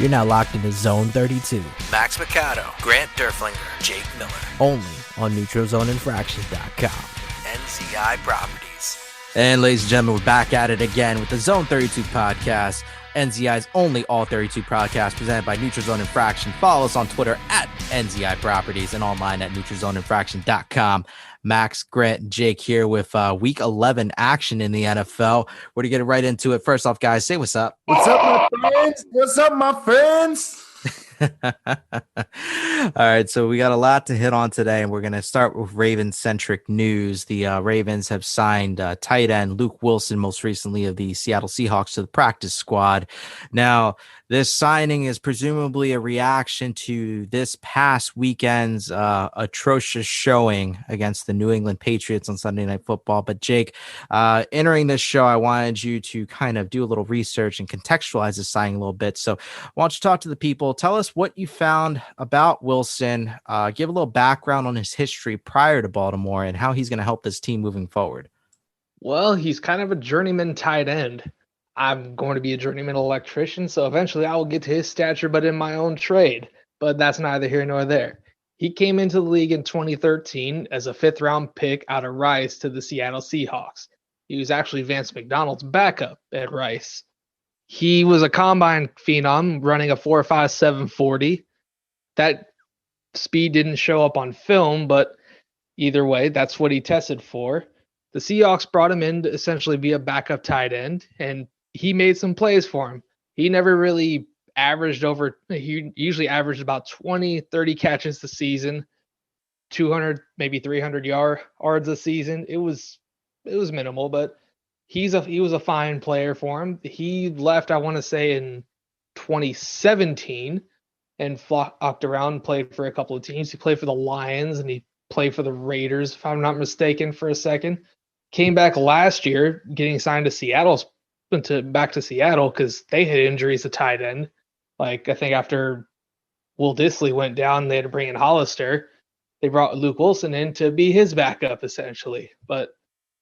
You're now locked into Zone 32. Max Mercado, Grant Durflinger, Jake Miller. Only on NeutralZoneInfractions.com. NZI Properties. And ladies and gentlemen, we're back at it again with the Zone 32 podcast. NZI's only all 32 podcast presented by Neutral Zone Infraction. Follow us on Twitter at NZI Properties and online at NeutralZoneInfraction.com. Max, Grant, and Jake here with Week 11 action in the NFL. We're going to get right into it. First off, guys, say what's up. What's up, my friends? What's up, my friends? All right, so we got a lot to hit on today, and we're going to start with Ravens-centric news. The Ravens have signed tight end Luke Wilson, most recently of the Seattle Seahawks, to the practice squad. Now, this signing is presumably a reaction to this past weekend's atrocious showing against the New England Patriots on Sunday Night Football. But Jake, entering this show, I wanted you to kind of do a little research and contextualize this signing a little bit. So why don't you talk to the people? Tell us what you found about Wilson. Give a little background on his history prior to Baltimore and how he's going to help this team moving forward. Well, he's kind of a journeyman tight end. I'm going to be a journeyman electrician, so eventually I will get to his stature, but in my own trade. But that's neither here nor there. He came into the league in 2013 as a fifth-round pick out of Rice to the Seattle Seahawks. He was actually Vance McDonald's backup at Rice. He was a combine phenom running a 4.57 40. That speed didn't show up on film, but either way, that's what he tested for. The Seahawks brought him in to essentially be a backup tight end, and he made some plays for him. He never really he usually averaged about 20, 30 catches a season, 200, maybe 300 yards a season. It was minimal, but he was a fine player for him. He left, I want to say, in 2017 and flocked around, played for a couple of teams. He played for the Lions and he played for the Raiders, if I'm not mistaken, for a second. Came back last year, getting signed to back to Seattle because they had injuries at tight end. Like, I think after Will Dissly went down, they had to bring in Hollister. They brought Luke Wilson in to be his backup, essentially. But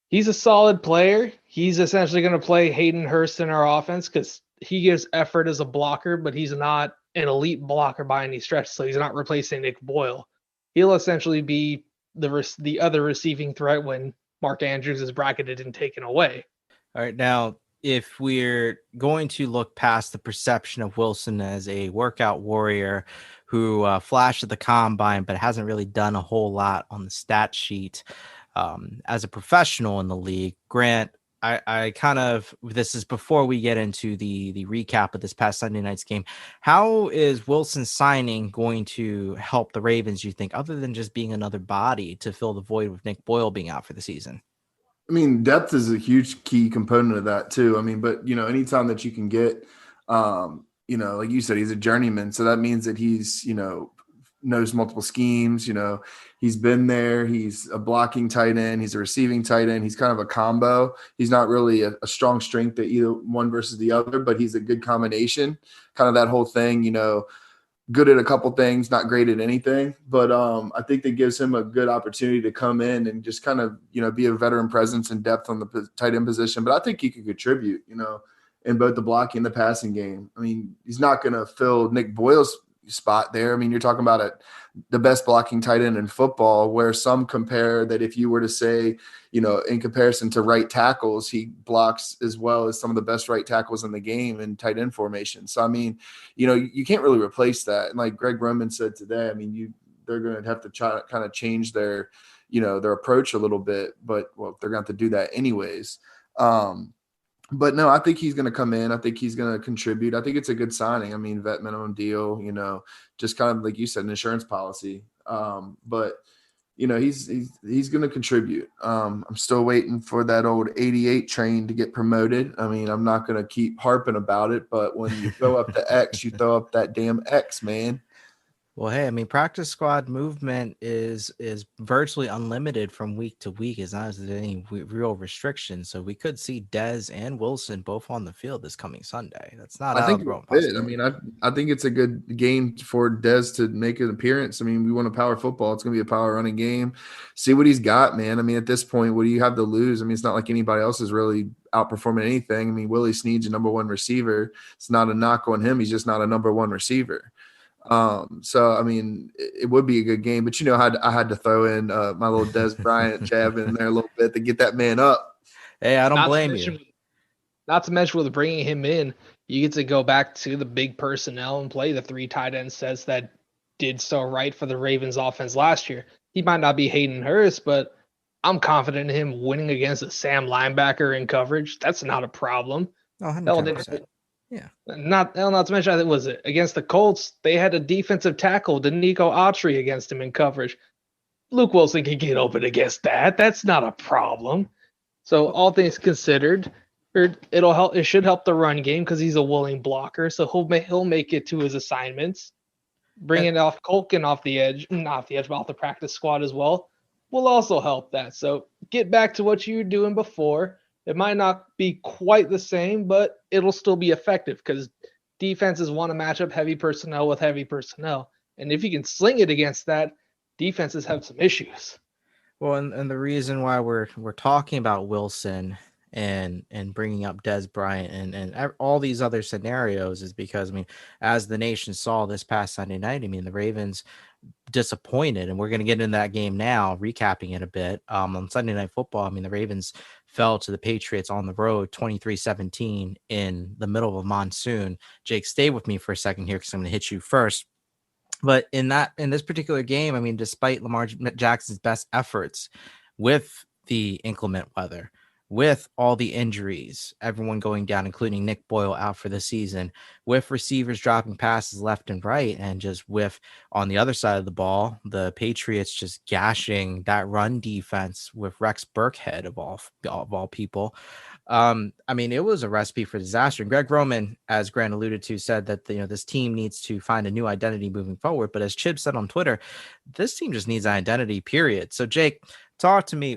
he's a solid player. He's essentially going to play Hayden Hurst in our offense because he gives effort as a blocker, but he's not an elite blocker by any stretch, so he's not replacing Nick Boyle. He'll essentially be the other receiving threat when Mark Andrews is bracketed and taken away. All right, now, if we're going to look past the perception of Wilson as a workout warrior who flashed at the combine but hasn't really done a whole lot on the stat sheet as a professional in the league, Grant, I kind of, this is before we get into the recap of this past Sunday night's game. How is Wilson signing going to help the Ravens, you think, other than just being another body to fill the void with Nick Boyle being out for the season? I mean, depth is a huge key component of that too. I mean, but anytime that you can get, like you said, he's a journeyman. So that means that he's, knows multiple schemes. He's been there. He's a blocking tight end. He's a receiving tight end. He's kind of a combo. He's not really a strong strength at either one versus the other, but he's a good combination. Kind of that whole thing, good at a couple things, not great at anything. But I think that gives him a good opportunity to come in and just kind of, be a veteran presence and depth on the tight end position. But I think he could contribute, in both the blocking and the passing game. I mean, he's not going to fill Nick Boyle's spot there. I mean, you're talking about the best blocking tight end in football, where some compare that if you were to say, in comparison to right tackles, he blocks as well as some of the best right tackles in the game in tight end formation. So, I mean, you can't really replace that. And like Greg Roman said today, I mean, they're going to have to try to kind of change their approach a little bit, but they're going to have to do that anyways. But no, I think he's going to come in. I think he's going to contribute. I think it's a good signing. I mean, vet minimum deal, just kind of like you said, an insurance policy. But he's going to contribute. I'm still waiting for that old 88 train to get promoted. I mean, I'm not going to keep harping about it, but when you throw up the X, you throw up that damn X, man. Well, hey, I mean, practice squad movement is virtually unlimited from week to week as long as there's any real restrictions. So we could see Dez and Wilson both on the field this coming Sunday. That's not out of the realm. I mean, I think it's a good game for Dez to make an appearance. I mean, we want a power football. It's going to be a power running game. See what he's got, man. I mean, at this point, what do you have to lose? I mean, it's not like anybody else is really outperforming anything. I mean, Willie Snead's a number one receiver. It's not a knock on him. He's just not a number one receiver. So I mean, it would be a good game, but I had to throw in my little Des Bryant jab in there a little bit to get that man up. Hey, I don't Not to blame you. mention, not to mention with bringing him in, you get to go back to the big personnel and play the 3 tight end sets that did so right for the Ravens offense last year. He might not be Hayden Hurst, but I'm confident in him winning against a Sam linebacker in coverage. That's not a problem. Oh, Hell, 110%. Yeah. Not to mention, I think was it against the Colts, they had a defensive tackle, Danico Autry, against him in coverage. Luke Wilson can get open against that. That's not a problem. So all things considered, it'll help. It should help the run game because he's a willing blocker. So he'll make it to his assignments. Bringing off Colkin off the edge, not off the edge, but off the practice squad as well, will also help that. So get back to what you were doing before. It might not be quite the same, but it'll still be effective because defenses want to match up heavy personnel with heavy personnel. And if you can sling it against that, defenses have some issues. Well, and the reason why we're talking about Wilson and bringing up Des Bryant and all these other scenarios is because, I mean, as the nation saw this past Sunday night, I mean, the Ravens disappointed, and we're going to get into that game now, recapping it a bit. On Sunday Night Football, I mean, the Ravens fell to the Patriots on the road 23-17 in the middle of a monsoon. Jake, stay with me for a second here because I'm going to hit you first. But in this particular game, I mean, despite Lamar Jackson's best efforts with the inclement weather, with all the injuries, everyone going down, including Nick Boyle out for the season, with receivers dropping passes left and right, and just with, on the other side of the ball, the Patriots just gashing that run defense with Rex Burkhead of all people. I mean, it was a recipe for disaster. And Greg Roman, as Grant alluded to, said that this team needs to find a new identity moving forward. But as Chib said on Twitter, this team just needs an identity, period. So Jake, talk to me.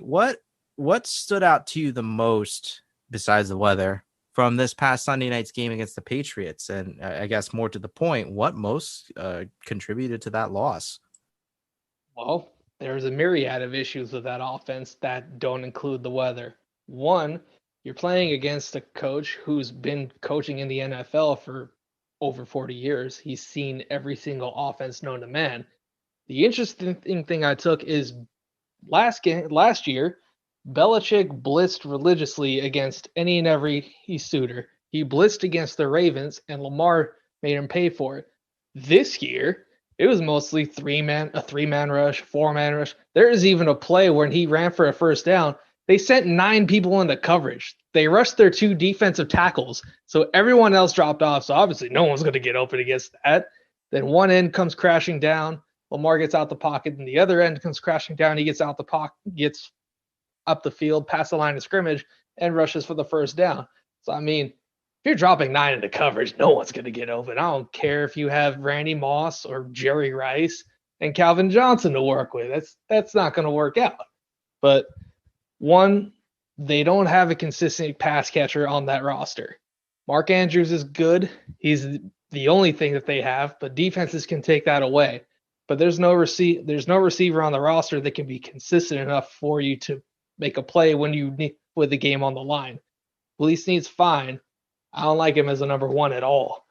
What stood out to you the most, besides the weather, from this past Sunday night's game against the Patriots? And I guess more to the point, what most contributed to that loss? Well, there's a myriad of issues with that offense that don't include the weather. One, you're playing against a coach who's been coaching in the NFL for over 40 years. He's seen every single offense known to man. The interesting thing I took is last year, Belichick blitzed religiously against any and every suitor. He blitzed against the Ravens, and Lamar made him pay for it. This year, it was mostly a three-man rush, four-man rush. There is even a play when he ran for a first down. They sent 9 people into coverage. They rushed their 2 defensive tackles, so everyone else dropped off. So obviously, no one's going to get open against that. Then one end comes crashing down. Lamar gets out the pocket, and the other end comes crashing down. He gets out the pocket, gets up the field, past the line of scrimmage, and rushes for the first down. So, I mean, if you're dropping 9 into coverage, no one's going to get open. I don't care if you have Randy Moss or Jerry Rice and Calvin Johnson to work with. That's not going to work out. But one, they don't have a consistent pass catcher on that roster. Mark Andrews is good. He's the only thing that they have, but defenses can take that away. But there's no receiver on the roster that can be consistent enough for you to make a play when you need with the game on the line. Willie Snead's fine. I don't like him as a number 1 at all.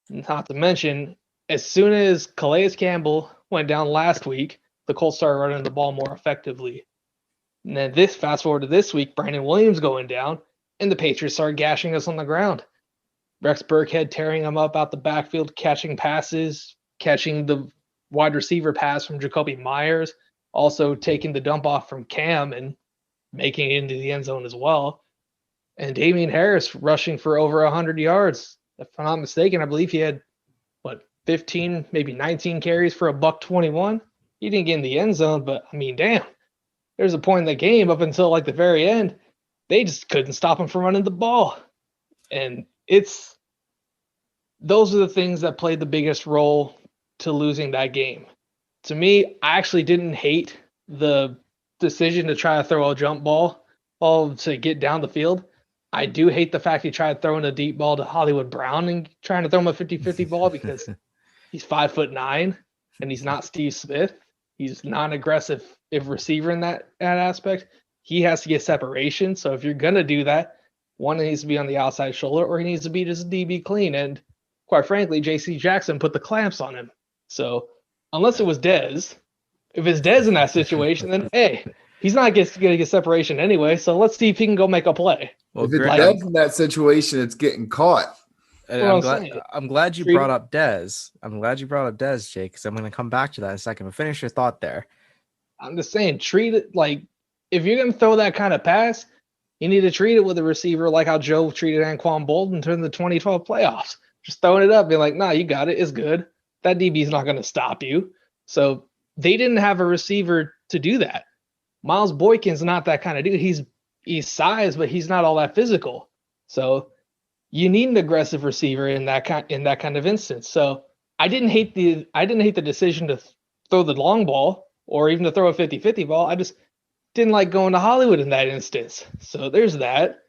Not to mention, as soon as Calais Campbell went down last week, the Colts started running the ball more effectively. And then fast forward to this week, Brandon Williams going down, and the Patriots started gashing us on the ground. Rex Burkhead tearing them up out the backfield, catching passes, catching the wide receiver pass from Jacoby Myers, also taking the dump off from Cam and making it into the end zone as well. And Damian Harris rushing for over 100 yards. If I'm not mistaken, I believe he had, 15, maybe 19 carries for $121. He didn't get in the end zone, but, I mean, damn. There's a point in the game up until, the very end, they just couldn't stop him from running the ball. And those are the things that played the biggest role to losing that game. To me, I actually didn't hate the decision to try to throw a jump ball to get down the field. I do hate the fact he tried throwing a deep ball to Hollywood Brown and trying to throw him a 50-50 ball because he's 5'9" and he's not Steve Smith. He's not an aggressive receiver in that aspect. He has to get separation. So if you're going to do that, One needs to be on the outside shoulder, or he needs to beat his DB clean. And quite frankly, J.C. Jackson put the clamps on him. So unless it was Dez, if it's Dez in that situation, then hey, he's not going to get separation anyway. So let's see if he can go make a play. Well, if it's Grant, Dez in that situation, it's getting caught. I'm glad you brought up Dez. I'm glad you brought up Dez, Jake, because I'm going to come back to that in a second. But finish your thought there. I'm just saying, treat it like if you're going to throw that kind of pass, you need to treat it with a receiver like how Joe treated Anquan Bolden during the 2012 playoffs. Just throwing it up, being like, nah, you got it. It's good. That DB is not going to stop you. So they didn't have a receiver to do that. Miles Boykin's not that kind of dude. He's size, but he's not all that physical. So you need an aggressive receiver in that kind of instance. So I didn't hate the decision to throw the long ball or even to throw a 50-50 ball. I just didn't like going to Hollywood in that instance. So there's that.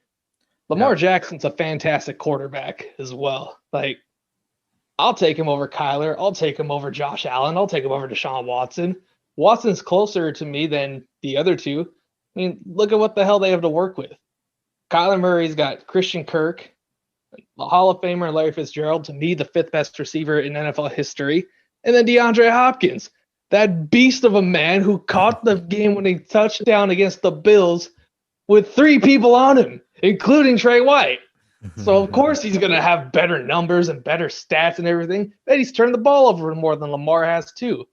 Lamar Jackson's a fantastic quarterback as well. Like, I'll take him over Kyler. I'll take him over Josh Allen. I'll take him over Deshaun Watson. Watson's closer to me than the other two. I mean, look at what the hell they have to work with. Kyler Murray's got Christian Kirk, the Hall of Famer Larry Fitzgerald, to me, the fifth best receiver in NFL history. And then DeAndre Hopkins, that beast of a man who caught the game-winning touchdown against the Bills with 3 people on him, including Trey White. So, of course, he's going to have better numbers and better stats and everything. But he's turned the ball over more than Lamar has, too.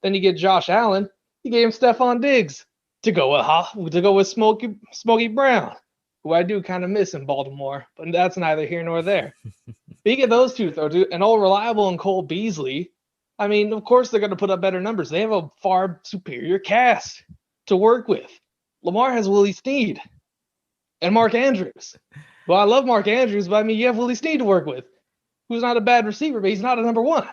Then you get Josh Allen. He gave him Stephon Diggs to go with Smokey Brown, who I do kind of miss in Baltimore. But that's neither here nor there. Speaking of those two, though, dude, and all reliable and Cole Beasley, I mean, of course they're going to put up better numbers. They have a far superior cast to work with. Lamar has Willie Snead and Mark Andrews. Well, I love Mark Andrews, but I mean, you have Willie Snead to work with, who's not a bad receiver, but he's not a number one.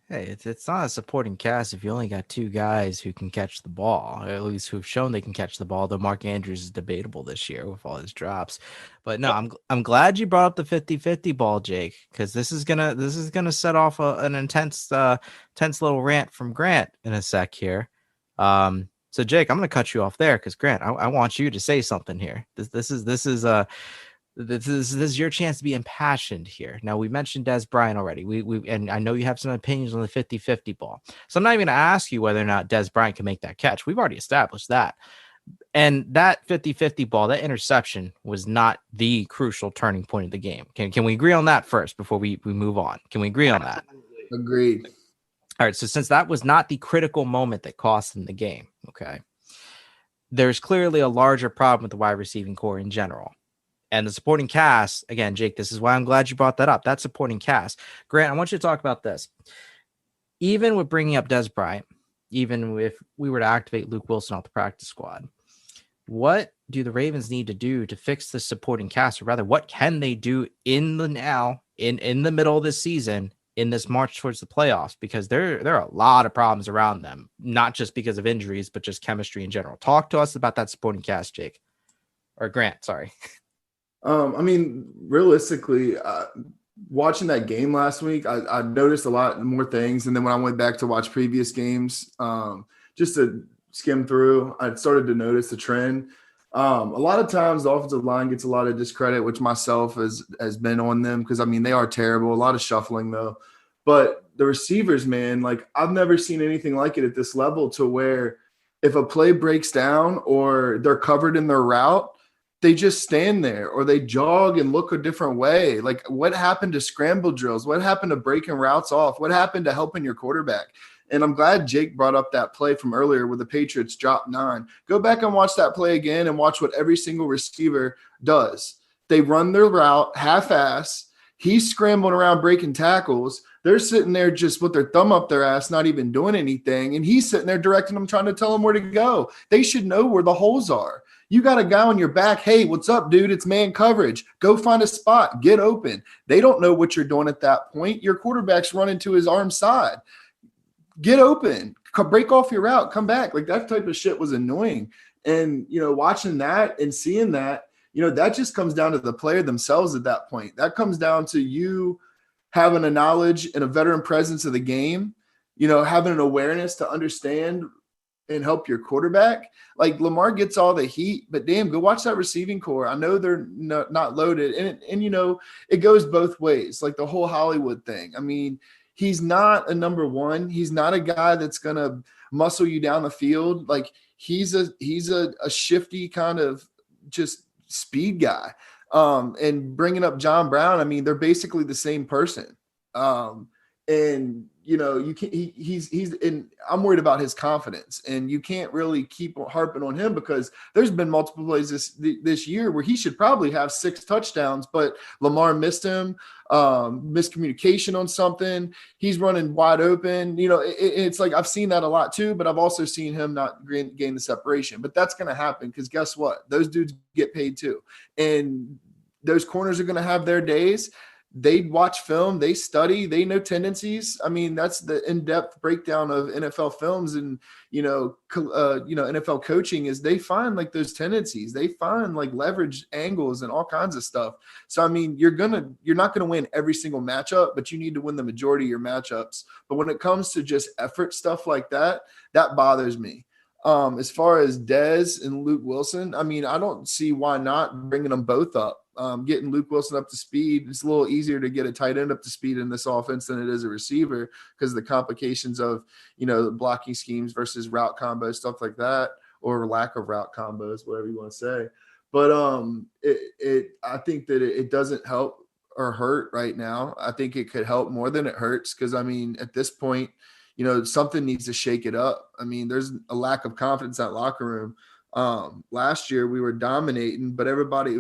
Hey, it's not a supporting cast if you only got 2 guys who can catch the ball, or at least who've shown they can catch the ball, though Mark Andrews is debatable this year with all his drops. But no, I'm glad you brought up the 50-50 ball, Jake, because this is gonna set off an intense little rant from Grant in a sec here. So Jake, I'm gonna cut you off there because Grant, I want you to say something here. This is your chance to be impassioned here. Now, we mentioned Dez Bryant already. And I know you have some opinions on the 50-50 ball. So I'm not even going to ask you whether or not Dez Bryant can make that catch. We've already established that. And that 50-50 ball, that interception was not the crucial turning point of the game. Can we agree on that first before we move on? Can we agree on that? Agreed. All right. So since that was not the critical moment that cost them the game, okay, there's clearly a larger problem with the wide receiving core in general. And the supporting cast, again, Jake, this is why I'm glad you brought that up. That supporting cast. Grant, I want you to talk about this. Even with bringing up Dez Bryant, even if we were to activate Luke Wilson off the practice squad, what do the Ravens need to do to fix the supporting cast? Or rather, what can they do in the middle of this season, in this march towards the playoffs? Because there are a lot of problems around them, not just because of injuries, but just chemistry in general. Talk to us about that supporting cast, Jake. Or Grant, sorry. I mean, realistically, watching that game last week, I noticed a lot more things. And then when I went back to watch previous games, just to skim through, I started to notice the trend. A lot of times the offensive line gets a lot of discredit, which myself has been on them because, I mean, they are terrible. A lot of shuffling, though. But the receivers, man, like I've never seen anything like it at this level, to where if a play breaks down or they're covered in their route, they just stand there or they jog and look a different way. Like, what happened to scramble drills? What happened to breaking routes off? What happened to helping your quarterback? And I'm glad Jake brought up that play from earlier where the Patriots dropped 9. Go back and watch that play again and watch what every single receiver does. They run their route half-ass. He's scrambling around breaking tackles. They're sitting there just with their thumb up their ass, not even doing anything. And he's sitting there directing them, trying to tell them where to go. They should know where the holes are. You got a guy on your back. Hey, what's up, dude? It's man coverage. Go find a spot. Get open. They don't know what you're doing at that point. Your quarterback's running to his arm side. Get open. Break off your route. Come back. Like, that type of shit was annoying. And, watching that and seeing that, that just comes down to the player themselves at that point. That comes down to you having a knowledge and a veteran presence of the game, having an awareness to understand and help your quarterback. Like Lamar gets all the heat, but damn, go watch that receiving core. I know they're not loaded, and you know it goes both ways. Like the whole Hollywood thing. I mean, he's not a number one. He's not a guy that's gonna muscle you down the field. Like he's a shifty kind of just speed guy. And bringing up John Brown, I mean, they're basically the same person. And you know, you can't. He's and I'm worried about his confidence, and you can't really keep harping on him because there's been multiple plays this year where he should probably have 6 touchdowns, but Lamar missed him, miscommunication on something. He's running wide open. You know, it's like I've seen that a lot too, but I've also seen him not gain the separation. But that's going to happen because guess what? Those dudes get paid too, and those corners are going to have their days. They watch film, they study, they know tendencies. I mean, that's the in-depth breakdown of NFL films and, NFL coaching is they find like those tendencies. They find like leverage angles and all kinds of stuff. So, I mean, you're not going to win every single matchup, but you need to win the majority of your matchups. But when it comes to just effort stuff like that, that bothers me. As far as Dez and Luke Wilson, I mean, I don't see why not bringing them both up. Getting Luke Wilson up to speed. It's a little easier to get a tight end up to speed in this offense than it is a receiver because of the complications of, blocking schemes versus route combos, stuff like that, or lack of route combos, whatever you want to say. But I think that it doesn't help or hurt right now. I think it could help more than it hurts because, I mean, at this point, something needs to shake it up. I mean, there's a lack of confidence in that locker room. Last year we were dominating, but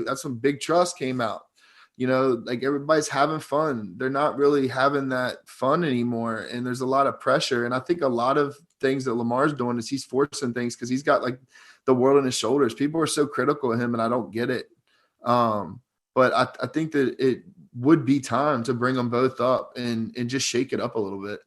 that's when Big Trust came out, like everybody's having fun. They're not really having that fun anymore. And there's a lot of pressure. And I think a lot of things that Lamar's doing is he's forcing things because he's got like the world on his shoulders. People are so critical of him and I don't get it. But I think that it would be time to bring them both up and just shake it up a little bit.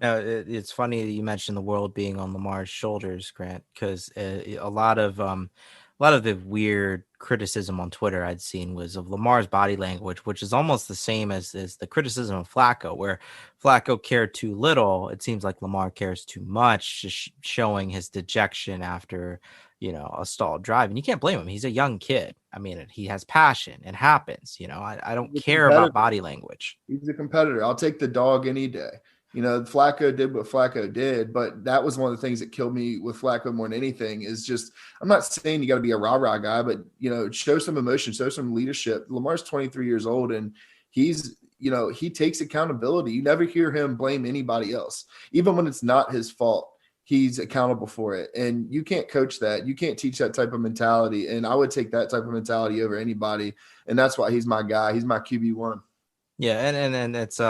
No, it's funny that you mentioned the world being on Lamar's shoulders, Grant, because a lot of the weird criticism on Twitter I'd seen was of Lamar's body language, which is almost the same as the criticism of Flacco, where Flacco cared too little. It seems like Lamar cares too much, just showing his dejection after a stalled drive. And you can't blame him. He's a young kid. I mean, he has passion. It happens. I don't care about body language. He's a competitor. I'll take the dog any day. Flacco did what Flacco did, but that was one of the things that killed me with Flacco more than anything is just, I'm not saying you got to be a rah-rah guy, but, show some emotion, show some leadership. Lamar's 23 years old and he's, he takes accountability. You never hear him blame anybody else. Even when it's not his fault, he's accountable for it. And you can't coach that. You can't teach that type of mentality. And I would take that type of mentality over anybody. And that's why he's my guy. He's my QB1. Yeah. And it's,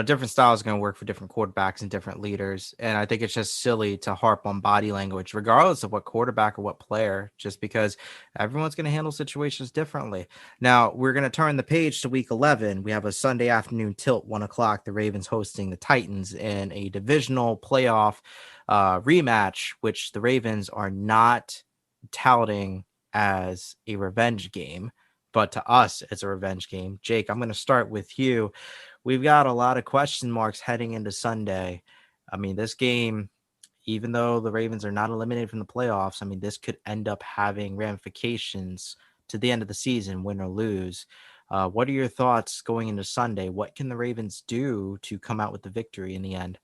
different styles are going to work for different quarterbacks and different leaders. And I think it's just silly to harp on body language, regardless of what quarterback or what player, just because everyone's going to handle situations differently. Now, we're going to turn the page to week 11. We have a Sunday afternoon tilt, 1:00. The Ravens hosting the Titans in a divisional playoff rematch, which the Ravens are not touting as a revenge game, but to us, it's a revenge game. Jake, I'm going to start with you. We've got a lot of question marks heading into Sunday. I mean, this game, even though the Ravens are not eliminated from the playoffs, I mean, this could end up having ramifications to the end of the season, win or lose. What are your thoughts going into Sunday? What can the Ravens do to come out with the victory in the end?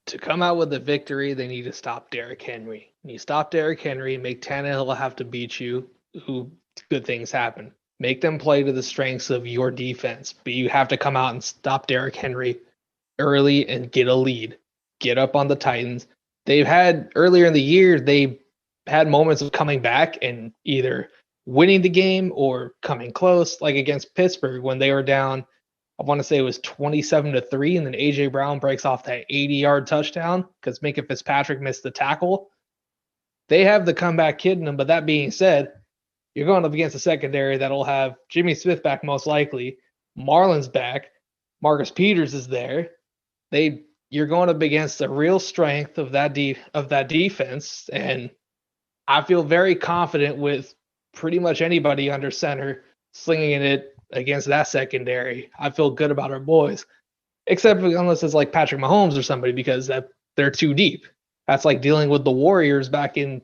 To come out with the victory, they need to stop Derrick Henry. You stop Derrick Henry, make Tannehill have to beat you, good things happen. Make them play to the strengths of your defense, but you have to come out and stop Derrick Henry early and get a lead. Get up on the Titans. They've had earlier in the year, they had moments of coming back and either winning the game or coming close, like against Pittsburgh when they were down. I want to say it was 27-3, and then AJ Brown breaks off that 80-yard touchdown because Minkah Fitzpatrick missed the tackle. They have the comeback kid in them, but that being said, you're going up against a secondary that'll have Jimmy Smith back most likely, Marlon's back, Marcus Peters is there. You're going up against a real strength of that defense, and I feel very confident with pretty much anybody under center slinging it against that secondary. I feel good about our boys, except unless it's like Patrick Mahomes or somebody because they're too deep. That's like dealing with the Warriors back in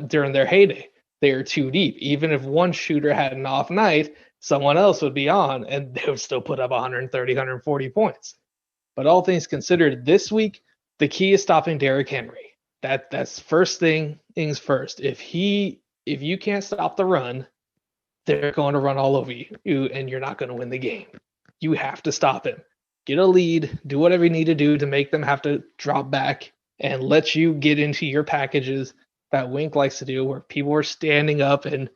during their heyday. They are too deep. Even if one shooter had an off night, someone else would be on and they would still put up 130, 140 points. But all things considered, this week, the key is stopping Derrick Henry. That's first things first. If you can't stop the run, they're going to run all over you and you're not going to win the game. You have to stop him. Get a lead, do whatever you need to do to make them have to drop back and let you get into your packages that Wink likes to do, where people are standing up and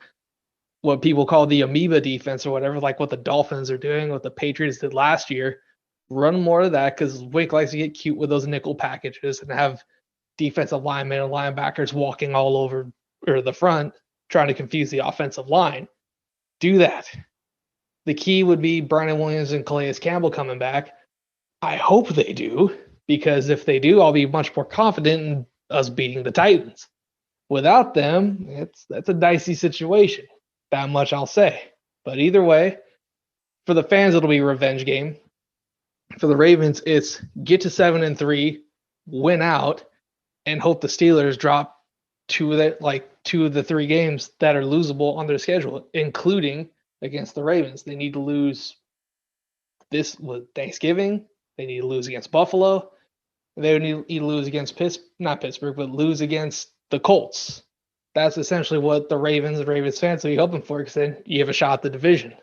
what people call the amoeba defense or whatever, like what the Dolphins are doing, what the Patriots did last year. Run more of that because Wink likes to get cute with those nickel packages and have defensive linemen and linebackers walking all over or the front trying to confuse the offensive line. Do that. The key would be Brandon Williams and Calais Campbell coming back. I hope they do, because if they do, I'll be much more confident in us beating the Titans. Without them, that's a dicey situation. That much I'll say. But either way, for the fans, it'll be a revenge game. For the Ravens, it's get to 7-3, win out, and hope the Steelers drop two of the three games that are losable on their schedule, including against the Ravens. They need to lose this with Thanksgiving. They need to lose against Buffalo. They need to lose against not Pittsburgh, but lose against the Colts. That's essentially what the Ravens fans will be hoping for, because then you have a shot at the division.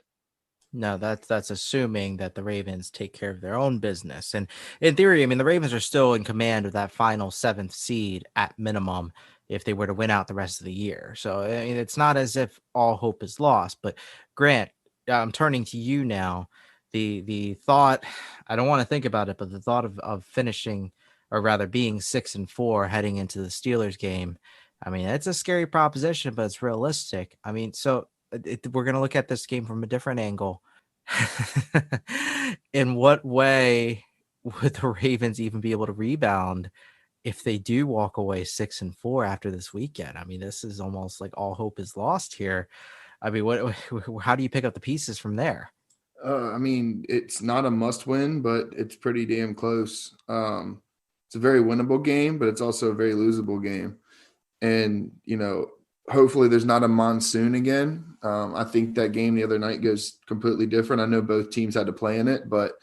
No, that's assuming that the Ravens take care of their own business. And in theory, I mean, the Ravens are still in command of that final 7th seed at minimum if they were to win out the rest of the year. So, I mean, it's not as if all hope is lost. But Grant, I'm turning to you now. The thought, I don't want to think about it, but the thought of finishing, or rather being 6-4 heading into the Steelers game, I mean, it's a scary proposition, but it's realistic. I mean, so we're going to look at this game from a different angle. In what way would the Ravens even be able to rebound if they do walk away 6-4 after this weekend? I mean, this is almost like all hope is lost here. I mean, how do you pick up the pieces from there? I mean, it's not a must win, but it's pretty damn close. It's a very winnable game, but it's also a very losable game. And, hopefully there's not a monsoon again. I think that game the other night goes completely different. I know both teams had to play in it, but,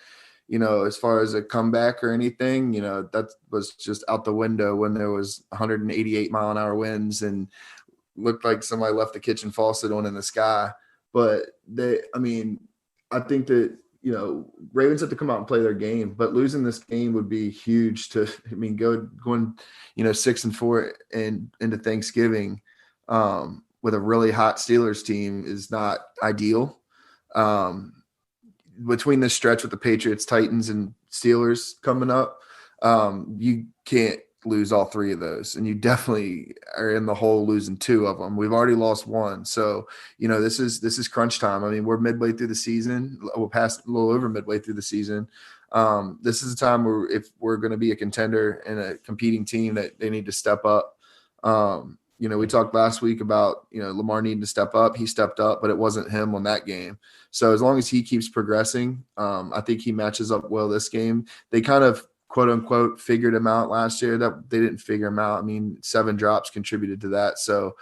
as far as a comeback or anything, that was just out the window when there was 188 mile an hour winds and looked like somebody left the kitchen faucet on in the sky. But I think that, Ravens have to come out and play their game, but losing this game would be huge going 6-4 and into Thanksgiving with a really hot Steelers team is not ideal. Between this stretch with the Patriots, Titans, and Steelers coming up, you can't lose all three of those, and you definitely are in the hole losing two of them. We've already lost one, so this is crunch time. I mean, we're midway through the season. We're past a little over midway through the season. This is a time where if we're going to be a contender and a competing team, that they need to step up. We talked last week about Lamar needing to step up. He stepped up, but it wasn't him on that game. So as long as he keeps progressing, I think he matches up well this game. They kind of quote unquote figured him out last year. That they didn't figure him out. I mean, 7 drops contributed to that. So,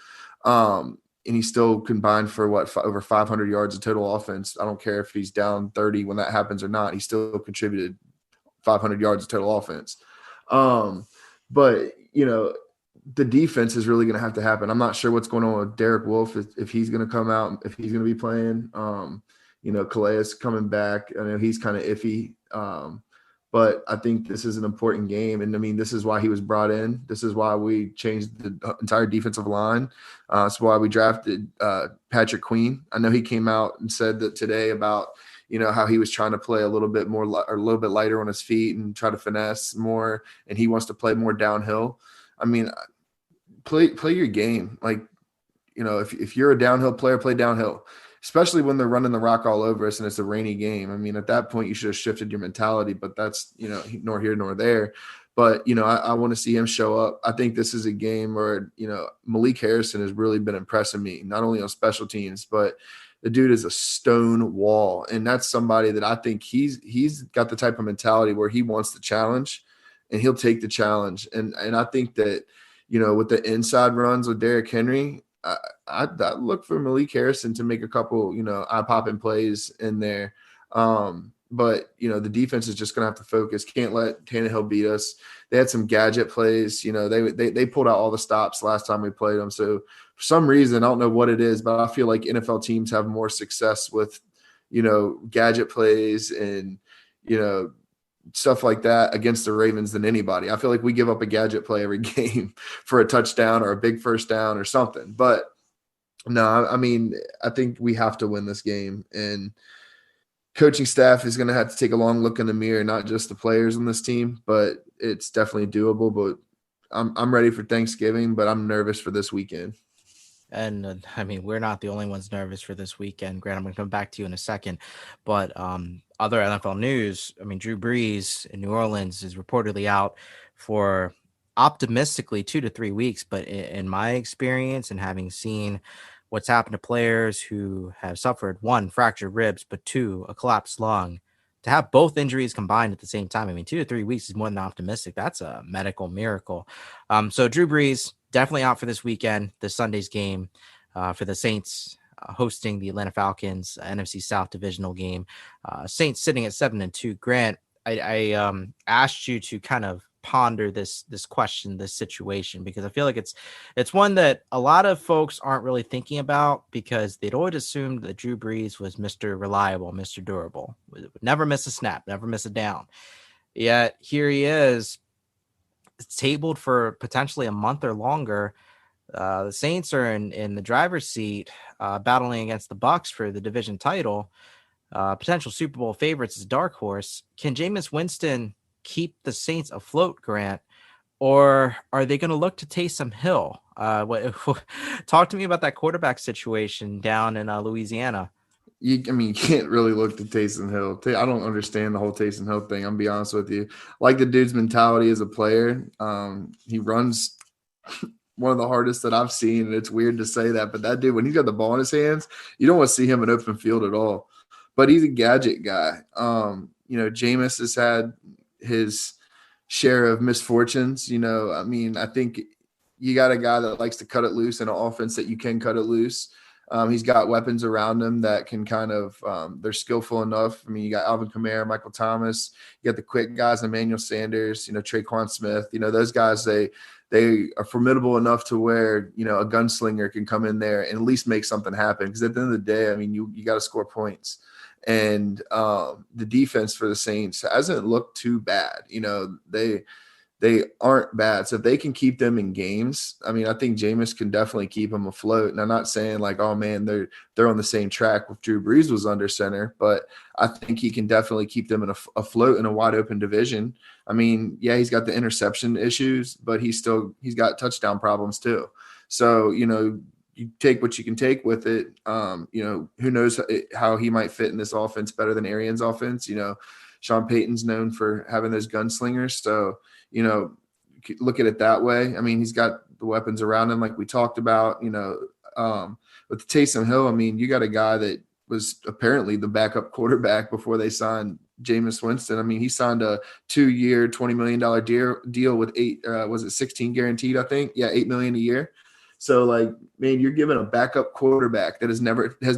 and he still combined for over 500 yards of total offense. I don't care if he's down 30 when that happens or not. He still contributed 500 yards of total offense. But the defense is really going to have to happen. I'm not sure what's going on with Derek Wolfe, if he's going to come out, if he's going to be playing. Calais coming back. I know he's kind of iffy. But I think this is an important game. And, I mean, this is why he was brought in. This is why we changed the entire defensive line. That's why we drafted Patrick Queen. I know he came out and said that today about, how he was trying to play a little bit more or a little bit lighter on his feet and try to finesse more, and he wants to play more downhill. I mean, play your game. Like, if you're a downhill player, play downhill. Especially when they're running the rock all over us and it's a rainy game. I mean, at that point, you should have shifted your mentality, but that's, nor here nor there. But, I want to see him show up. I think this is a game where, Malik Harrison has really been impressing me, not only on special teams, but the dude is a stone wall. And that's somebody that I think he's got the type of mentality where he wants the challenge. and he'll take the challenge. And I think that, with the inside runs with Derrick Henry, I'd look for Malik Harrison to make a couple, eye-popping plays in there. But, the defense is just going to have to focus. Can't let Tannehill beat us. They had some gadget plays. They pulled out all the stops last time we played them. So for some reason, I don't know what it is, but I feel like NFL teams have more success with, gadget plays and, stuff like that against the Ravens than anybody. I feel like we give up a gadget play every game for a touchdown or a big first down or something. But no, I mean, I think we have to win this game, and coaching staff is going to have to take a long look in the mirror, not just the players on this team, but it's definitely doable. But I'm ready for Thanksgiving, but I'm nervous for this weekend. And I mean, we're not the only ones nervous for this weekend. Grant, I'm going to come back to you in a second. But other NFL news, I mean, Drew Brees in New Orleans is reportedly out for optimistically 2 to 3 weeks. But in my experience and having seen what's happened to players who have suffered, 1, fractured ribs, but 2, a collapsed lung, to have both injuries combined at the same time, I mean, 2 to 3 weeks is more than optimistic. That's a medical miracle. So Drew Brees definitely out for this weekend, this Sunday's game for the Saints hosting the Atlanta Falcons, NFC South divisional game. Saints sitting at 7-2. Grant, I asked you to kind of ponder this question, this situation, because I feel like it's one that a lot of folks aren't really thinking about, because they'd always assumed that Drew Brees was Mr. Reliable, Mr. Durable, would never miss a snap, never miss a down. Yet here he is, tabled for potentially a month or longer. The Saints are in the driver's seat, battling against the Bucs for the division title. Potential Super Bowl favorites is dark horse. Can Jameis Winston keep the Saints afloat, Grant, or are they going to look to Taysom Hill? Talk to me about that quarterback situation down in Louisiana. You can't really look to Taysom Hill. I don't understand the whole Taysom Hill thing. I'm gonna be honest with you. Like the dude's mentality as a player. He runs one of the hardest that I've seen, and it's weird to say that, but that dude, when he's got the ball in his hands, you don't want to see him in open field at all. But he's a gadget guy. Jameis has had his share of misfortunes. I think you got a guy that likes to cut it loose in an offense that you can cut it loose. He's got weapons around him that can kind of they're skillful enough. I mean, you got Alvin Kamara, Michael Thomas. You got the quick guys, Emmanuel Sanders, Traquan Smith. Those guys, they are formidable enough to where, a gunslinger can come in there and at least make something happen. Because at the end of the day, I mean, you got to score points. And the defense for the Saints hasn't looked too bad. They aren't bad. So if they can keep them in games, I mean, I think Jameis can definitely keep them afloat. And I'm not saying like, oh man, they're on the same track with Drew Brees was under center, but I think he can definitely keep them afloat in a wide open division. I mean, yeah, he's got the interception issues, but he's got touchdown problems too. So, you take what you can take with it. Who knows how he might fit in this offense better than Arians' offense. Sean Payton's known for having those gunslingers. So, look at it that way. I mean, he's got the weapons around him, like we talked about, with the Taysom Hill. I mean, you got a guy that was apparently the backup quarterback before they signed Jameis Winston. I mean, he signed a 2-year, $20 million deal with 16 guaranteed, I think. Yeah, $8 million a year. So, like, man, you're giving a backup quarterback that has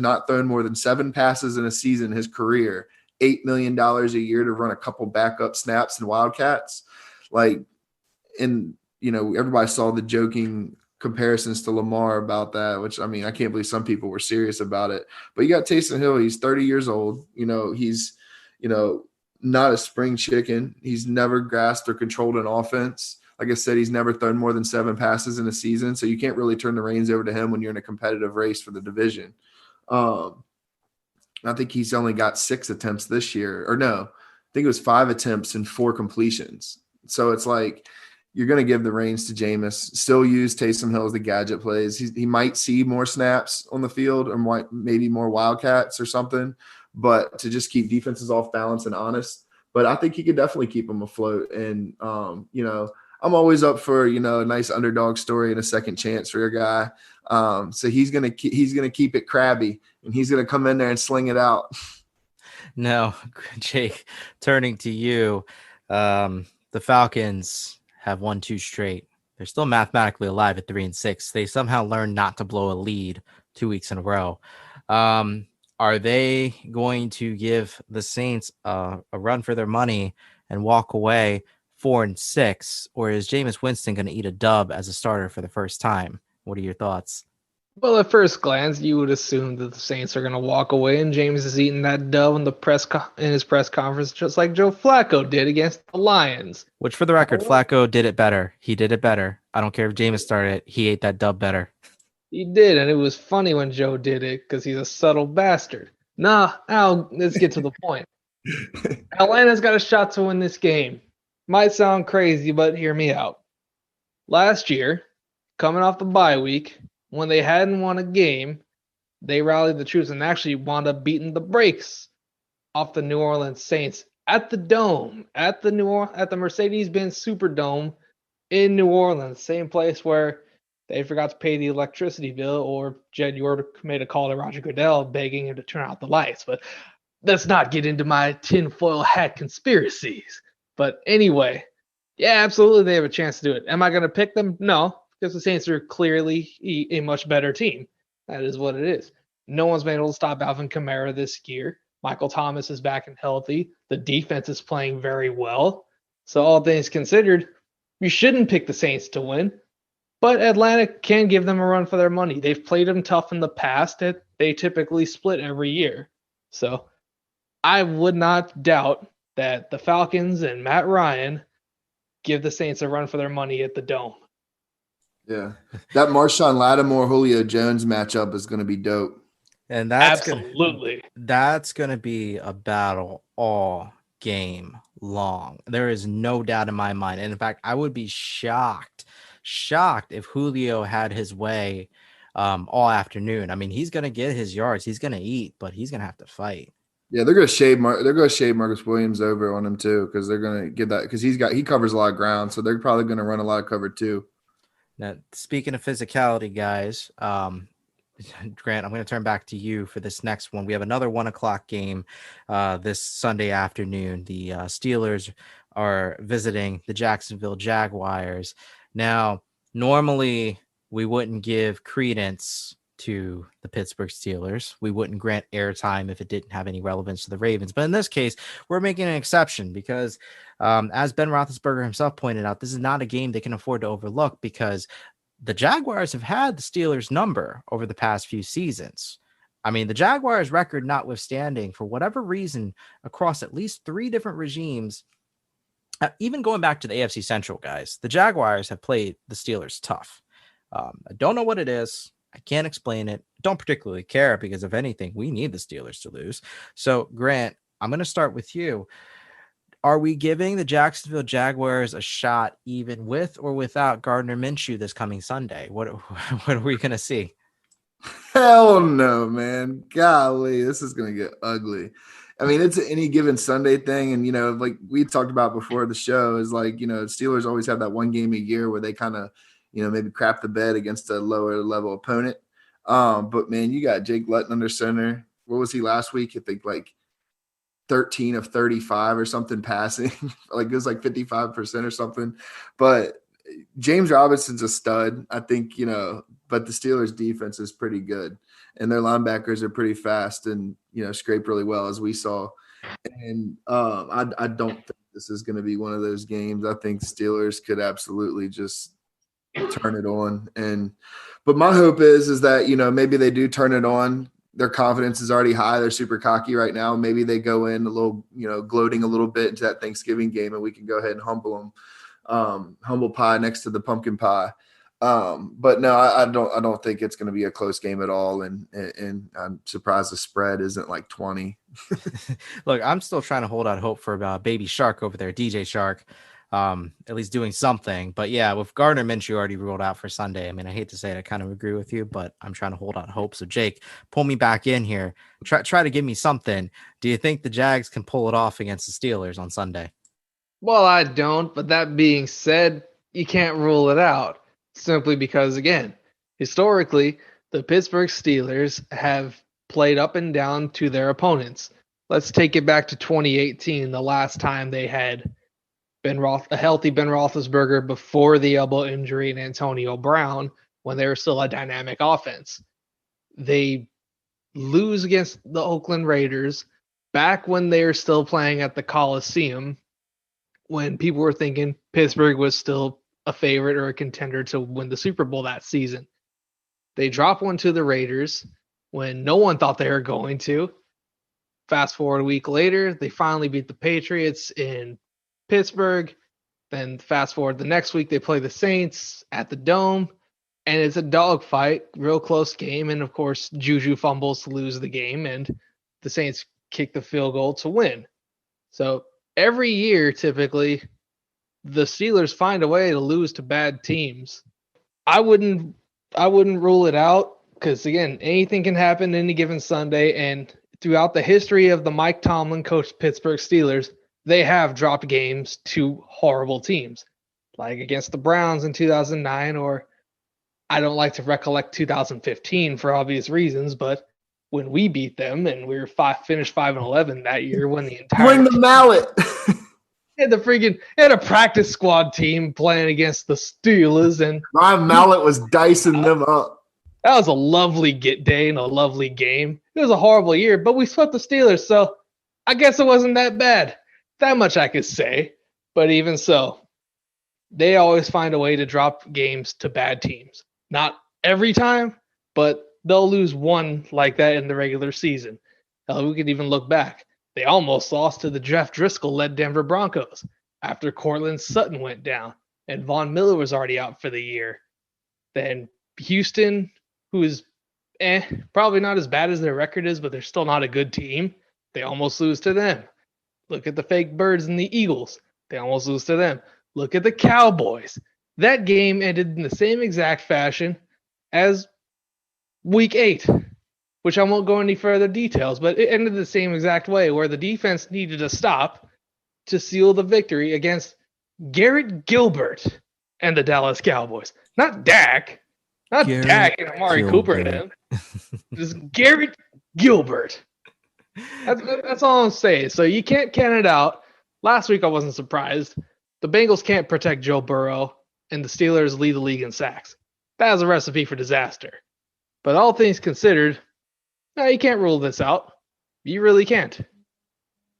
not thrown more than 7 passes in a season in his career, $8 million a year to run a couple backup snaps and Wildcats. Like, and, everybody saw the joking comparisons to Lamar about that, which, I mean, I can't believe some people were serious about it. But you got Taysom Hill. He's 30 years old. He's, not a spring chicken. He's never grasped or controlled an offense. Like I said, he's never thrown more than 7 passes in a season. So you can't really turn the reins over to him when you're in a competitive race for the division. I think he's only got 6 attempts this year. Or no, I think it was 5 attempts and 4 completions. So it's like you're going to give the reins to Jameis. Still use Taysom Hill as the gadget plays. He might see more snaps on the field or maybe more Wildcats or something, but to just keep defenses off balance and honest. But I think he could definitely keep them afloat. And, I'm always up for, a nice underdog story and a second chance for your guy. So he's going to keep it crabby, and he's going to come in there and sling it out. No, Jake, turning to you. the Falcons have won 2 straight. They're still mathematically alive at 3-6. They somehow learned not to blow a lead 2 weeks in a row. Are they going to give the Saints a run for their money and walk away 4-6, or is Jameis Winston going to eat a dub as a starter for the first time? What are your thoughts? Well, at first glance, you would assume that the Saints are going to walk away, and James is eating that dub in his press conference, just like Joe Flacco did against the Lions. Which, for the record, Flacco did it better. He did it better. I don't care if Jameis started it. He ate that dub better. He did, and it was funny when Joe did it because he's a subtle bastard. Now let's get to the point. Atlanta's got a shot to win this game. Might sound crazy, but hear me out. Last year, coming off the bye week, when they hadn't won a game, they rallied the troops and actually wound up beating the brakes off the New Orleans Saints at the Dome, at the Mercedes-Benz Superdome in New Orleans, same place where they forgot to pay the electricity bill, or Jed York made a call to Roger Goodell begging him to turn out the lights. But let's not get into my tinfoil hat conspiracies. But anyway, yeah, absolutely, they have a chance to do it. Am I going to pick them? No, because the Saints are clearly a much better team. That is what it is. No one's been able to stop Alvin Kamara this year. Michael Thomas is back and healthy. The defense is playing very well. So all things considered, you shouldn't pick the Saints to win. But Atlanta can give them a run for their money. They've played them tough in the past, and they typically split every year. So I would not doubt that the Falcons and Matt Ryan give the Saints a run for their money at the Dome. Yeah. That Marshawn Lattimore, Julio Jones matchup is going to be dope. And that's absolutely that's going to be a battle all game long. There is no doubt in my mind. And in fact, I would be shocked if Julio had his way all afternoon. I mean, he's going to get his yards, he's going to eat, but he's going to have to fight. Yeah, they're going to shade Marcus Williams over on him too, because they're going to get that, because he covers a lot of ground, so they're probably going to run a lot of cover too. Now, speaking of physicality, guys, Grant, I'm going to turn back to you for this next one. We have another 1:00 game this Sunday afternoon. The Steelers are visiting the Jacksonville Jaguars. Now, normally we wouldn't give credence to the Pittsburgh Steelers. We wouldn't grant airtime if it didn't have any relevance to the Ravens. But in this case, we're making an exception because, as Ben Roethlisberger himself pointed out, this is not a game they can afford to overlook because the Jaguars have had the Steelers' number over the past few seasons. I mean, the Jaguars' record notwithstanding, for whatever reason, across at least 3 different regimes, even going back to the AFC Central, guys, the Jaguars have played the Steelers tough. I don't know what it is. I can't explain it. Don't particularly care because, if anything, we need the Steelers to lose. So, Grant, I'm going to start with you. Are we giving the Jacksonville Jaguars a shot even with or without Gardner Minshew this coming Sunday? What are we going to see? Hell no, man. Golly, this is going to get ugly. I mean, it's any given Sunday thing. And, like we talked about before the show, is like, Steelers always have that one game a year where they kind of, maybe crap the bed against a lower level opponent. But, man, you got Jake Luton under center. What was he last week? I think like 13 of 35 or something passing. Like it was like 55% or something. But James Robinson's a stud, I think, but the Steelers defense is pretty good. And their linebackers are pretty fast and, scrape really well, as we saw. And I don't think this is going to be one of those games. I think Steelers could absolutely just turn it on. But my hope is that, maybe they do turn it on. Their confidence is already high. They're super cocky right now. Maybe they go in a little, gloating a little bit into that Thanksgiving game, and we can go ahead and humble them. Humble pie next to the pumpkin pie. But no, I don't think it's going to be a close game at all. And I'm surprised the spread isn't like 20. Look, I'm still trying to hold out hope for Baby Shark over there, DJ Shark, at least doing something. But yeah, with Gardner Minshew already ruled out for Sunday, I mean, I hate to say it, I kind of agree with you, but I'm trying to hold out hope. So Jake, pull me back in here. Try to give me something. Do you think the Jags can pull it off against the Steelers on Sunday? Well, I don't, but that being said, you can't rule it out simply because, again, historically, the Pittsburgh Steelers have played up and down to their opponents. Let's take it back to 2018, the last time they had A healthy Ben Roethlisberger before the elbow injury and Antonio Brown when they were still a dynamic offense. They lose against the Oakland Raiders back when they were still playing at the Coliseum, when people were thinking Pittsburgh was still a favorite or a contender to win the Super Bowl that season. They drop one to the Raiders when no one thought they were going to. Fast forward a week later, they finally beat the Patriots in Pittsburgh. Then fast forward the next week, they play the Saints at the Dome, and it's a dogfight, real close game. And of course, Juju fumbles to lose the game, and the Saints kick the field goal to win. So every year, typically, the Steelers find a way to lose to bad teams. I wouldn't rule it out because again, anything can happen any given Sunday. And throughout the history of the Mike Tomlin coached Pittsburgh Steelers, they have dropped games to horrible teams, like against the Browns in 2009, or I don't like to recollect 2015 for obvious reasons, but when we beat them and we were finished 5-11 that year, when the entire Bring the mallet. had a practice squad team playing against the Steelers, and My mallet was dicing them up. that was a lovely day and a lovely game. It was a horrible year, but we swept the Steelers, so I guess it wasn't that bad. That much I could say. But even so, they always find a way to drop games to bad teams. Not every time, but they'll lose one like that in the regular season. We could even look back. They almost lost to the Jeff Driscoll-led Denver Broncos after Cortland Sutton went down and Von Miller was already out for the year. Then Houston, who is probably not as bad as their record is, but they're still not a good team. They almost lose to them. Look at the fake Birds and the Eagles. They almost lose to them. Look at the Cowboys. That game ended in the same exact fashion as Week 8, which I won't go any further details, but it ended the same exact way where the defense needed to stop to seal the victory against Garrett Gilbert and the Dallas Cowboys. Not Dak. Not Garrett Dak and Amari Cooper and him. Just Garrett Gilbert. That's all I'm saying. So you can't count it out. Last week I wasn't surprised. The Bengals can't protect Joe Burrow, and the Steelers lead the league in sacks. That is a recipe for disaster. But all things considered, no, you can't rule this out. You really can't.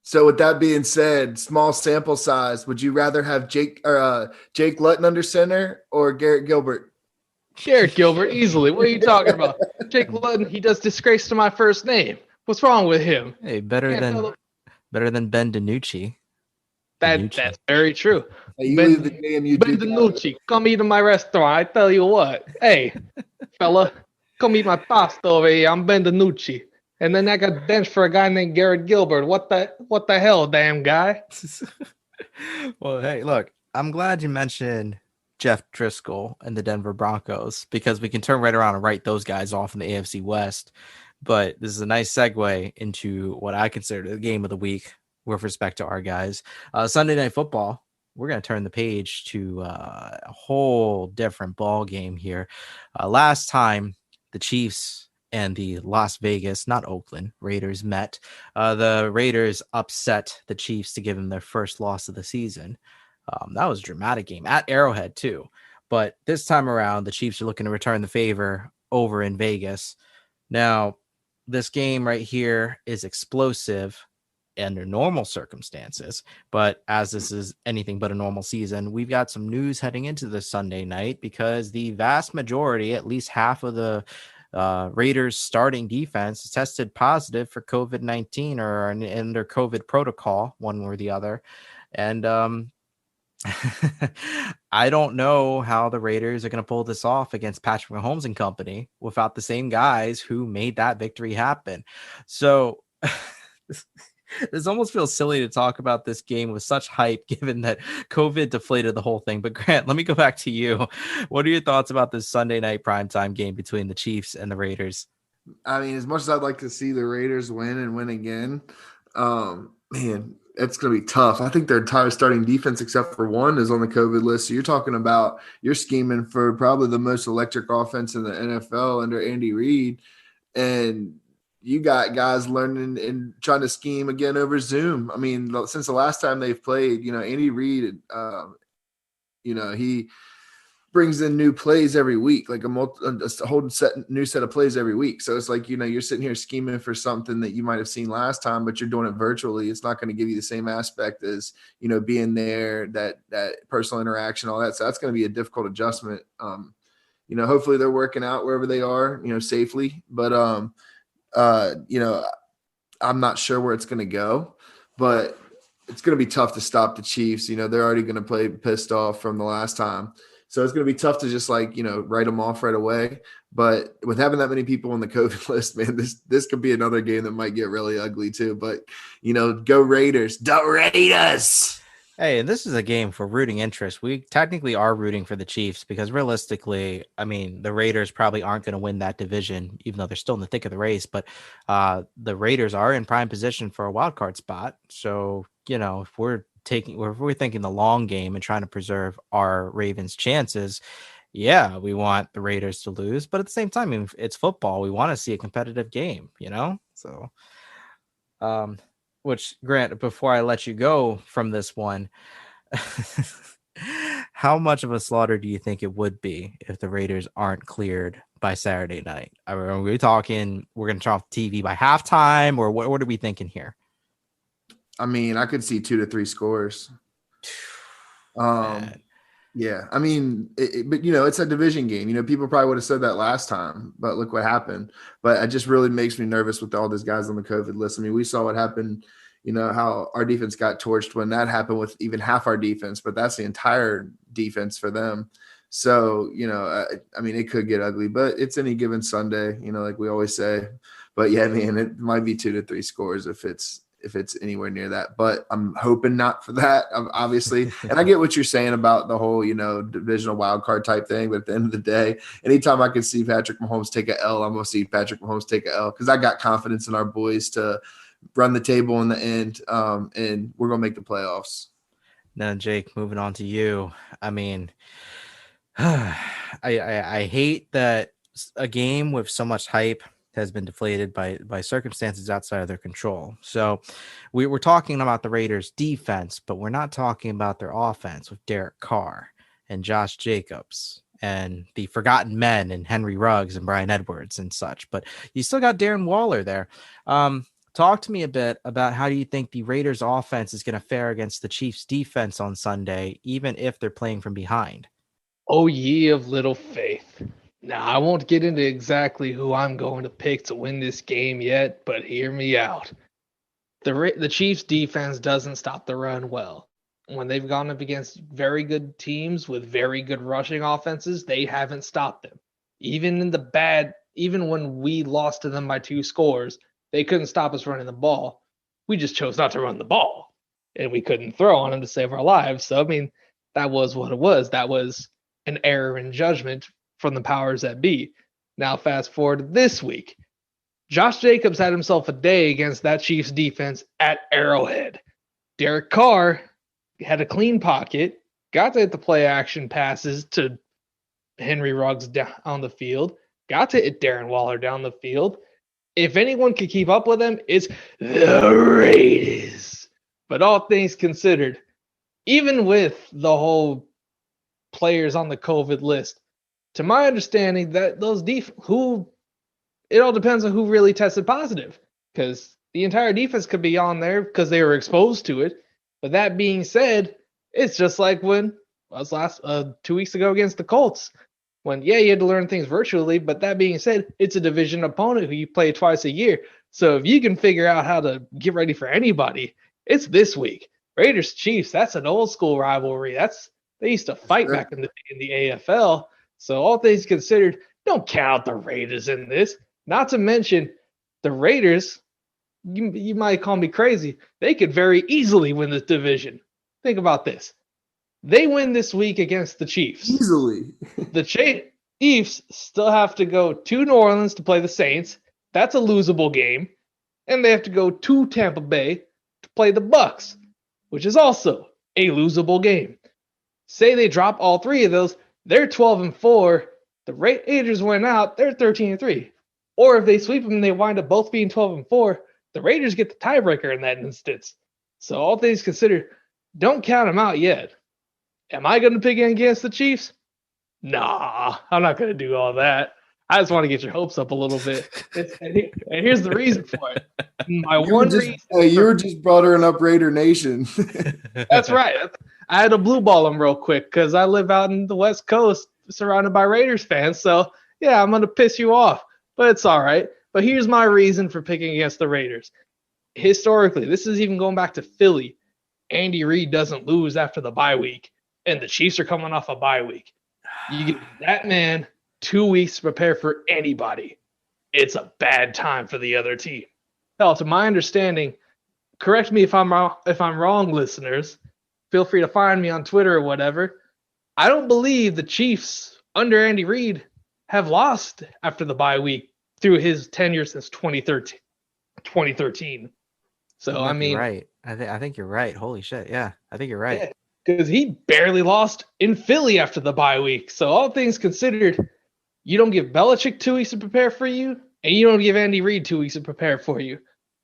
So with that being said, small sample size, would you rather have Jake Luton under center or Garrett Gilbert? Garrett Gilbert, easily. What are you talking about? Jake Luton, he does disgrace to my first name. What's wrong with him? Hey, better than Ben DiNucci. That's very true. Hey, you Ben, leave the name you Ben do. DiNucci, come eat in my restaurant. I tell you what. Hey, fella, come eat my pasta over here. I'm Ben DiNucci. And then I got benched for a guy named Garrett Gilbert. What the hell, damn guy? Well, hey, look, I'm glad you mentioned Jeff Driscoll and the Denver Broncos because we can turn right around and write those guys off in the AFC West. But this is a nice segue into what I consider the game of the week with respect to our guys. Sunday Night Football, we're going to turn the page to a whole different ball game here. Last time the Chiefs and the Las Vegas, not Oakland, Raiders met, the Raiders upset the Chiefs to give them their first loss of the season. That was a dramatic game at Arrowhead too. But this time around, the Chiefs are looking to return the favor over in Vegas. Now, this game right here is explosive under normal circumstances, but as this is anything but a normal season, we've got some news heading into this Sunday night because the vast majority, at least half of the Raiders starting defense is tested positive for COVID-19 or in their COVID protocol, one or the other. And I don't know how the Raiders are going to pull this off against Patrick Mahomes and company without the same guys who made that victory happen. So this almost feels silly to talk about this game with such hype, given that COVID deflated the whole thing. But Grant, let me go back to you. What are your thoughts about this Sunday night primetime game between the Chiefs and the Raiders? I mean, as much as I'd like to see the Raiders win and win again, man, it's going to be tough. I think their entire starting defense, except for one, is on the COVID list. So you're scheming for probably the most electric offense in the NFL under Andy Reid. And you got guys learning and trying to scheme again over Zoom. I mean, since the last time they've played, Andy Reid, he brings in new plays every week, like a whole new set of plays every week. So it's like, you're sitting here scheming for something that you might have seen last time, but you're doing it virtually. It's not going to give you the same aspect as, being there, that personal interaction, all that. So that's going to be a difficult adjustment. Hopefully they're working out wherever they are, safely, but, I'm not sure where it's going to go, but it's going to be tough to stop the Chiefs. They're already going to play pissed off from the last time. So it's going to be tough to just write them off right away. But with having that many people on the COVID list, man, this could be another game that might get really ugly too. But, go Raiders. The Raiders. Hey, and this is a game for rooting interest. We technically are rooting for the Chiefs because realistically, I mean, the Raiders probably aren't going to win that division, even though they're still in the thick of the race. But the Raiders are in prime position for a wild card spot. So, if we're thinking the long game and trying to preserve our Ravens' chances, yeah, we want the Raiders to lose. But at the same time, it's football. We want to see a competitive game, So, which, Grant, before I let you go from this one, how much of a slaughter do you think it would be if the Raiders aren't cleared by Saturday night? Are we talking we're going to turn off TV by halftime, or what are we thinking here? I mean, I could see 2 to 3 scores. Yeah, I mean, but it's a division game. People probably would have said that last time, but look what happened. But it just really makes me nervous with all these guys on the COVID list. I mean, we saw what happened. How our defense got torched when that happened with even half our defense, but that's the entire defense for them. So, I mean, it could get ugly, but it's any given Sunday, like we always say. But yeah, man, it might be 2 to 3 scores if it's anywhere near that, but I'm hoping not for that, obviously. And I get what you're saying about the whole, divisional wild card type thing. But at the end of the day, anytime I can see Patrick Mahomes take a L, I'm going to see Patrick Mahomes take a L because I got confidence in our boys to run the table in the end, and we're going to make the playoffs. Now, Jake, moving on to you. I mean, I hate that a game with so much hype has been deflated by circumstances outside of their control. So we're talking about the Raiders defense, but we're not talking about their offense with Derek Carr and Josh Jacobs and the forgotten men and Henry Ruggs and Brian Edwards and such. But you still got Darren Waller there. Talk to me a bit about how do you think the Raiders offense is going to fare against the Chiefs defense on Sunday, even if they're playing from behind? Oh, ye of little faith. Now, I won't get into exactly who I'm going to pick to win this game yet, but hear me out. The Chiefs' defense doesn't stop the run well. When they've gone up against very good teams with very good rushing offenses, they haven't stopped them. Even when we lost to them by 2 scores, they couldn't stop us running the ball. We just chose not to run the ball, and we couldn't throw on them to save our lives. So, I mean, that was what it was. That was an error in judgment from the powers that be. Now, fast forward to this week. Josh Jacobs had himself a day against that Chiefs defense at Arrowhead. Derek Carr had a clean pocket, got to hit the play action passes to Henry Ruggs down on the field, got to hit Darren Waller down the field. If anyone could keep up with them, it's the Raiders. But all things considered, even with the whole players on the COVID list, to my understanding, that those it all depends on who really tested positive, because the entire defense could be on there because they were exposed to it. But that being said, it's just like when I was 2 weeks ago against the Colts, when you had to learn things virtually. But that being said, it's a division opponent who you play twice a year. So if you can figure out how to get ready for anybody, it's this week. Raiders Chiefs, that's an old school rivalry. They used to fight back in the AFL. So all things considered, don't count the Raiders in this. Not to mention, the Raiders, you might call me crazy, they could very easily win this division. Think about this. They win this week against the Chiefs. Easily. The Chiefs still have to go to New Orleans to play the Saints. That's a losable game. And they have to go to Tampa Bay to play the Bucks, which is also a losable game. Say they drop all 3 of those, they're 12-4. The Raiders went out, they're 13-3. Or if they sweep them and they wind up both being 12-4, the Raiders get the tiebreaker in that instance. So all things considered, don't count them out yet. Am I going to pick against the Chiefs? Nah, I'm not going to do all that. I just want to get your hopes up a little bit. And here's the reason for it. My one reason. Hey, you were just buttering up Raider Nation. That's right. I had to blue ball them real quick because I live out in the West Coast surrounded by Raiders fans. So, yeah, I'm going to piss you off, but it's all right. But here's my reason for picking against the Raiders. Historically, this is even going back to Philly. Andy Reid doesn't lose after the bye week, and the Chiefs are coming off a bye week. You give that man 2 weeks to prepare for anybody. It's a bad time for the other team. Hell, to my understanding, correct me if I'm wrong, listeners. Feel free to find me on Twitter or whatever. I don't believe the Chiefs under Andy Reid have lost after the bye week through his tenure since 2013. So I mean, you're right. I think you're right. Holy shit! Yeah, I think you're right. Because he barely lost in Philly after the bye week. So all things considered, you don't give Belichick 2 weeks to prepare for you, and you don't give Andy Reid 2 weeks to prepare for you.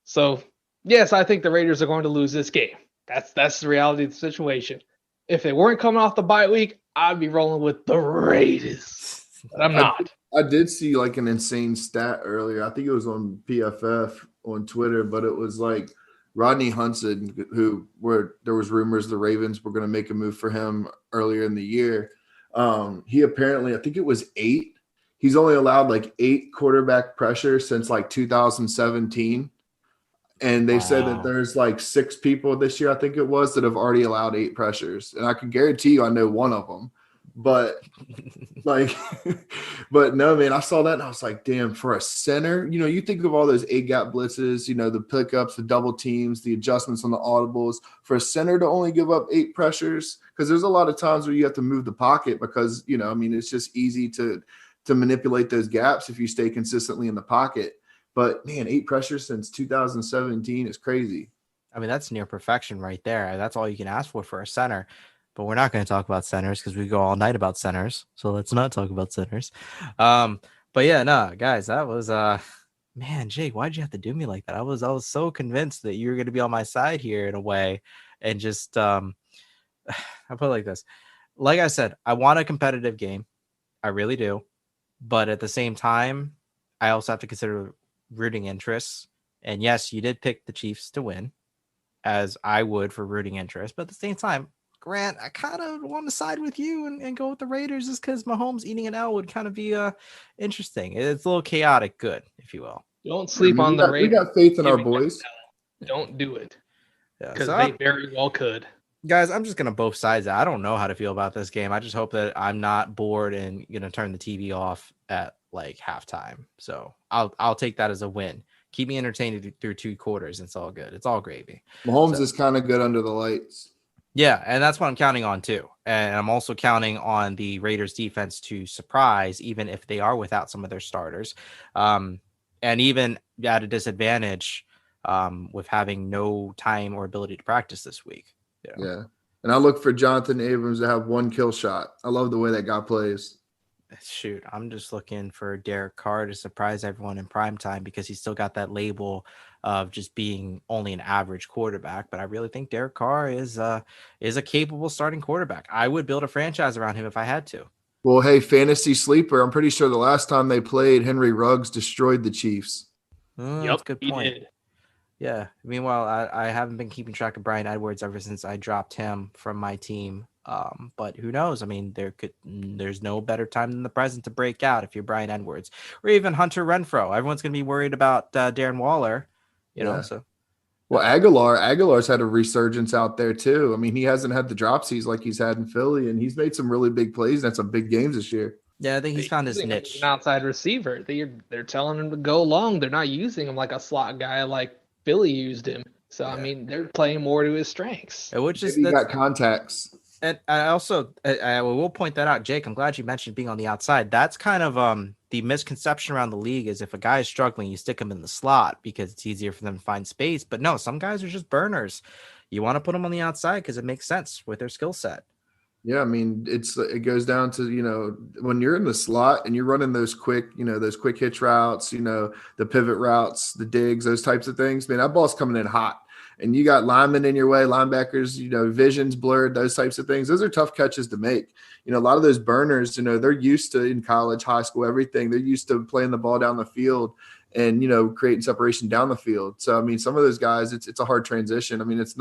So yes, I think the Raiders are going to lose this game. That's the reality of the situation. If they weren't coming off the bye week, I'd be rolling with the Raiders. But I'm not. I did see like an insane stat earlier. I think it was on PFF on Twitter, but it was like Rodney Hudson, there was rumors the Ravens were going to make a move for him earlier in the year. He apparently, I think it was 8. He's only allowed like 8 quarterback pressure since like 2017. And they said that there's like 6 people this year, I think it was, that have already allowed 8 pressures. And I can guarantee you I know one of them. But but no, man, I saw that and I was like, damn, for a center, you think of all those 8-gap blitzes, the pickups, the double teams, the adjustments on the audibles. For a center to only give up 8 pressures, because there's a lot of times where you have to move the pocket because, it's just easy to manipulate those gaps if you stay consistently in the pocket. But, man, 8 pressures since 2017 is crazy. I mean, that's near perfection right there. That's all you can ask for a center. But we're not going to talk about centers because we go all night about centers. So let's not talk about centers. But yeah, no, guys, that was man, Jake, why'd you have to do me like that? I was so convinced that you were going to be on my side here in a way, and just I put it like this. Like I said, I want a competitive game. I really do. But at the same time, I also have to consider rooting interests. And yes, you did pick the Chiefs to win, as I would for rooting interest. But at the same time, Grant, I kind of want to side with you and go with the Raiders just because Mahomes eating an L would kind of be interesting. It's a little chaotic good, if you will. Don't sleep on the Raiders. We got faith in our boys. Don't do it. Because Yeah, they very well could. Guys, I'm just going to both sides. I don't know how to feel about this game. I just hope that I'm not bored and going to turn the TV off at like halftime. So I'll take that as a win. Keep me entertained through 2 quarters. It's all good. It's all gravy. Mahomes is kind of good under the lights. Yeah, and that's what I'm counting on too. And I'm also counting on the Raiders defense to surprise, even if they are without some of their starters. And even at a disadvantage with having no time or ability to practice this week. Yeah. And I look for Jonathan Abrams to have 1 kill shot. I love the way that guy plays. Shoot, I'm just looking for Derek Carr to surprise everyone in prime time because he's still got that label of just being only an average quarterback. But I really think Derek Carr is a capable starting quarterback. I would build a franchise around him if I had to. Well, hey, fantasy sleeper, I'm pretty sure the last time they played, Henry Ruggs destroyed the Chiefs. That's a good point. Yeah. Meanwhile, I haven't been keeping track of Bryan Edwards ever since I dropped him from my team. But who knows? I mean, there's no better time than the present to break out if you're Bryan Edwards or even Hunter Renfrow. Everyone's going to be worried about Darren Waller, you know. So, well, Aguilar's had a resurgence out there too. I mean, he hasn't had the dropsies like he's had in Philly, and he's made some really big plays. That's some big games this year. Yeah, I think he's found his niche. An outside receiver. They're telling him to go long. They're not using him like a slot guy like Philly used him. So I mean, they're playing more to his strengths. Which is he got contacts. And I also I will point that out, Jake. I'm glad you mentioned being on the outside. That's kind of the misconception around the league is if a guy is struggling, you stick him in the slot because it's easier for them to find space. But no, some guys are just burners. You want to put them on the outside because it makes sense with their skill set. Yeah, I mean, it goes down to, when you're in the slot and you're running those quick, those quick hitch routes, the pivot routes, the digs, those types of things, man, that ball's coming in hot. And you got linemen in your way, linebackers, vision's blurred, those types of things. Those are tough catches to make. A lot of those burners, they're used to, in college, high school, everything. They're used to playing the ball down the field and, creating separation down the field. So, I mean, some of those guys, it's a hard transition. I mean, it's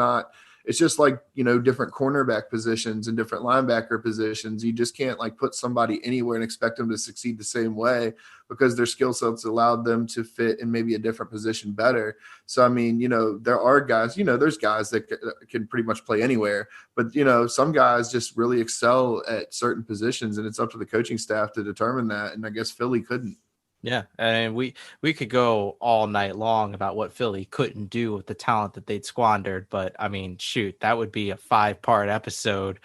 just like, different cornerback positions and different linebacker positions. You just can't like put somebody anywhere and expect them to succeed the same way because their skill sets allowed them to fit in maybe a different position better. So, I mean, there are guys, there's guys that can pretty much play anywhere, but, some guys just really excel at certain positions, and it's up to the coaching staff to determine that. And I guess Philly couldn't. Yeah, and we could go all night long about what Philly couldn't do with the talent that they'd squandered, but I mean, shoot, that would be a 5-part episode.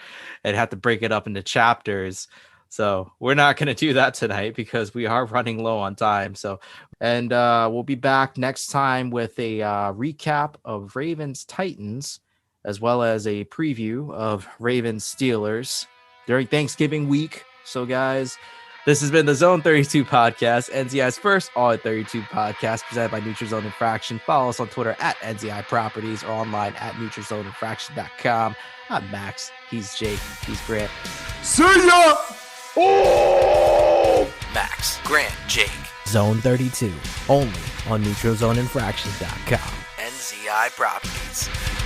I'd have to break it up into chapters. So we're not going to do that tonight because we are running low on time. So, and we'll be back next time with a recap of Ravens Titans, as well as a preview of Ravens Steelers during Thanksgiving week. So, guys, this has been the Zone 32 podcast, NZI's first All at 32 podcast, presented by Neutral Zone Infraction. Follow us on Twitter at NZI Properties or online at neutralzoneinfraction.com. I'm Max. He's Jake. He's Grant. See ya! Oh! Max, Grant, Jake. Zone 32, only on neutralzoneinfraction.com. NZI Properties.